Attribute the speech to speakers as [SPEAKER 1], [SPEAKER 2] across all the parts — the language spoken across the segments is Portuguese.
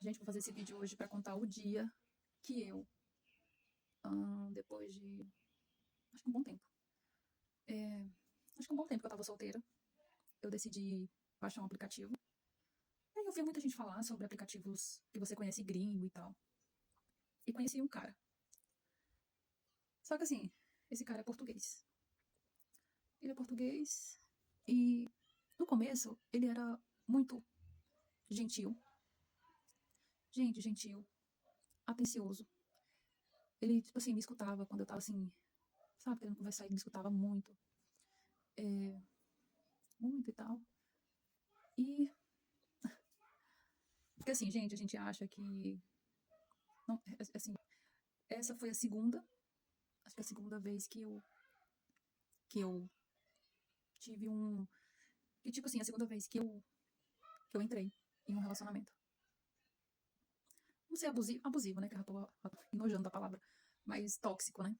[SPEAKER 1] Gente, vou fazer esse vídeo hoje pra contar o dia que eu, depois de, acho que um bom tempo, acho que um bom tempo que eu tava solteira, eu decidi baixar um aplicativo. E aí eu vi muita gente falar sobre aplicativos que você conhece gringo e tal. E conheci um cara. Só que assim, esse cara é português. Ele é português e no começo ele era muito gentil. Gente, gentil, atencioso. Ele, tipo assim, me escutava quando eu tava assim, sabe, querendo conversar, ele me escutava muito. Muito e tal. E, porque assim, gente, a gente acha que. Não, assim, essa foi a segunda. Acho que a segunda vez que eu tive um. Que, tipo assim, a segunda vez que eu entrei em um relacionamento. Não sei, abusivo, né? Que eu já tô enojando da palavra. Mas tóxico, né?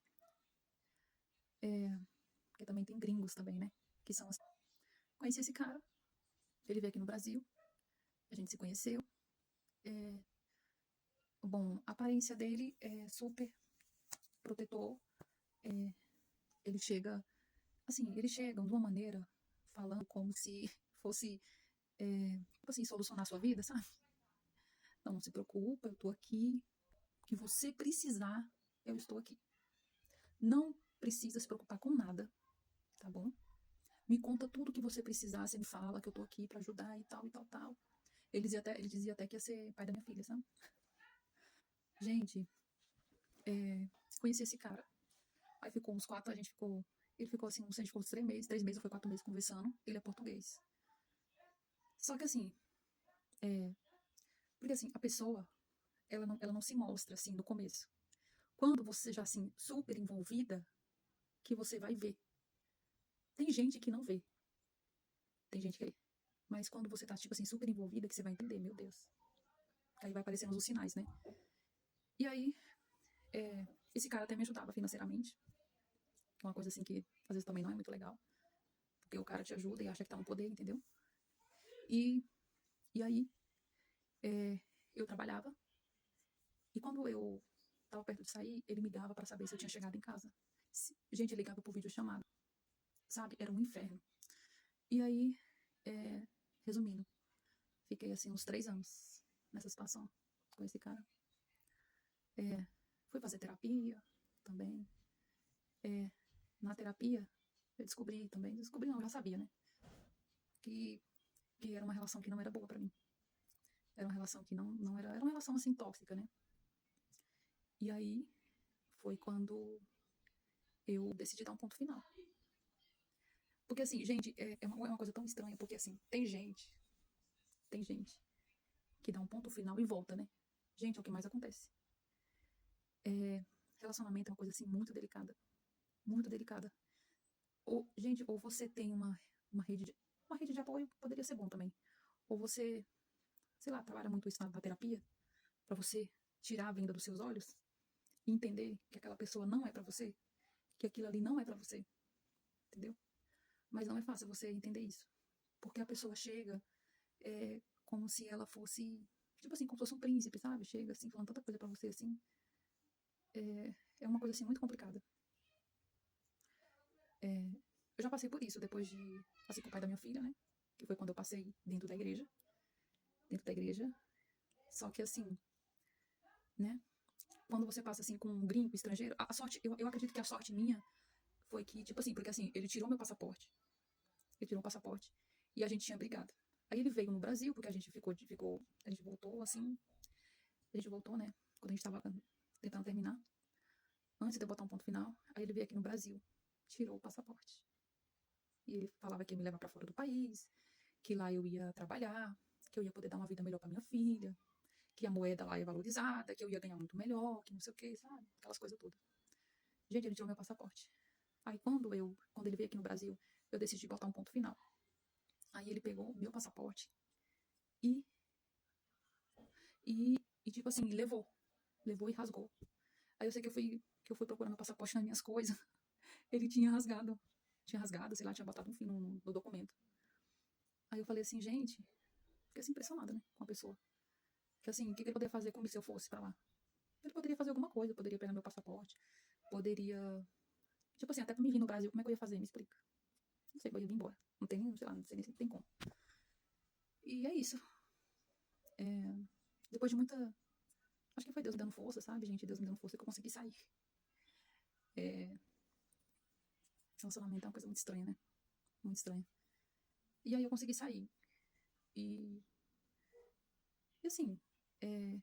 [SPEAKER 1] Porque também tem gringos também, né? Que são assim. Conheci esse cara. Ele veio aqui no Brasil. A gente se conheceu. Bom, a aparência dele é super protetor. Ele chega. Assim, eles chegam de uma maneira falando como se fosse, tipo assim, solucionar a sua vida, sabe? Não se preocupa, eu tô aqui. O que você precisar, eu estou aqui. Não precisa se preocupar com nada, tá bom? Me conta tudo que você precisar, você me fala que eu tô aqui pra ajudar e tal, e tal, tal. Ele dizia até que ia ser pai da minha filha, sabe? Gente, conheci esse cara. Aí ficou uns 4, a gente ficou. Ele ficou assim, a gente ficou uns 3 meses, 3 meses, foi 4 meses conversando. Ele é português. Só que assim, porque assim, a pessoa, ela não se mostra assim no começo. Quando você já assim, super envolvida, que você vai ver. Tem gente que não vê. Tem gente que vê. Mas quando você tá, tipo assim, super envolvida, que você vai entender, meu Deus. Aí vai aparecendo os sinais, né? E aí, esse cara até me ajudava financeiramente. Que é uma coisa assim que às vezes também não é muito legal. Porque o cara te ajuda e acha que tá no poder, entendeu? E, e aí, eu trabalhava. E quando eu tava perto de sair, ele me ligava pra saber se eu tinha chegado em casa. Gente, ele ligava por videochamada. Sabe? Era um inferno. E aí, resumindo, fiquei assim uns 3 anos nessa situação com esse cara. Fui fazer terapia também. Na terapia, eu descobri também, descobri não, eu já sabia, né? Que, que era uma relação que não era boa pra mim. Era uma relação que não era, era uma relação assim tóxica, né? E aí foi quando eu decidi dar um ponto final. Porque assim, gente, é uma coisa tão estranha, porque assim, tem gente que dá um ponto final e volta, né? Gente, é o que mais acontece. Relacionamento é uma coisa assim muito delicada. Muito delicada. Gente, ou você tem uma rede de apoio, poderia ser bom também. Ou você, sei lá, trabalha muito isso na terapia, pra você tirar a venda dos seus olhos e entender que aquela pessoa não é pra você, que aquilo ali não é pra você, entendeu? Mas não é fácil você entender isso. Porque a pessoa chega como se ela fosse, tipo assim, como se fosse um príncipe, sabe? Chega assim, falando tanta coisa pra você assim. É uma coisa assim muito complicada. Eu já passei por isso depois de. Passei com o pai da minha filha, né? Que foi quando eu passei dentro da igreja. Dentro da igreja. Só que assim, né? Quando você passa assim com um gringo estrangeiro, a sorte, eu acredito que a sorte minha foi que, tipo assim, porque assim, ele tirou meu passaporte. Ele tirou o passaporte. E a gente tinha brigado. Aí ele veio no Brasil, porque a gente ficou, a gente voltou assim. A gente voltou, né? Quando a gente tava tentando terminar. Antes de eu botar um ponto final, aí ele veio aqui no Brasil, tirou o passaporte. E ele falava que ia me levar pra fora do país, que lá eu ia trabalhar, que eu ia poder dar uma vida melhor pra minha filha, que a moeda lá é valorizada, que eu ia ganhar muito melhor, que não sei o que, sabe? Aquelas coisas todas. Gente, ele tirou meu passaporte. Aí quando ele veio aqui no Brasil, eu decidi botar um ponto final. Aí ele pegou o meu passaporte e, e tipo assim, levou. Levou e rasgou. Aí eu sei que eu fui procurando o passaporte nas minhas coisas. Ele tinha rasgado, sei lá, tinha botado um fim no documento. Aí eu falei assim, gente, fiquei assim impressionada, né, com a pessoa. Que assim, o que ele poderia fazer comigo se eu fosse pra lá? Ele poderia fazer alguma coisa, poderia pegar meu passaporte, poderia. Tipo assim, até pra me vir no Brasil, como é que eu ia fazer? Me explica. Não sei, eu ia vir embora. Não tem, sei lá, não sei nem se tem como. E é isso. É, depois de muita. Acho que foi Deus me dando força, sabe, gente? Deus me dando força que eu consegui sair. É, relacionamento é uma coisa muito estranha, né? Muito estranha. E aí eu consegui sair. E, e assim, é,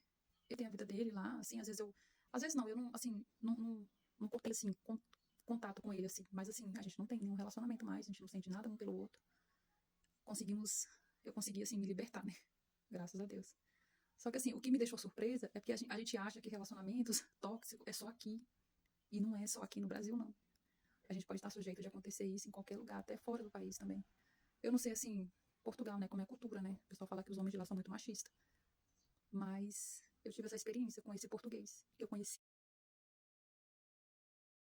[SPEAKER 1] ele tem a vida dele lá, assim, às vezes eu. Às vezes não, eu não, assim, não cortei, assim, contato com ele, assim. Mas assim, a gente não tem nenhum relacionamento mais, a gente não sente nada um pelo outro. Conseguimos. Eu consegui, assim, me libertar, né? Graças a Deus. Só que assim, o que me deixou surpresa é porque a gente acha que relacionamentos tóxicos é só aqui. E não é só aqui no Brasil, não. A gente pode estar sujeito de acontecer isso em qualquer lugar, até fora do país também. Eu não sei, assim, Portugal, né, como é a cultura, né? O pessoal fala que os homens de lá são muito machistas. Mas eu tive essa experiência com esse português que eu conheci.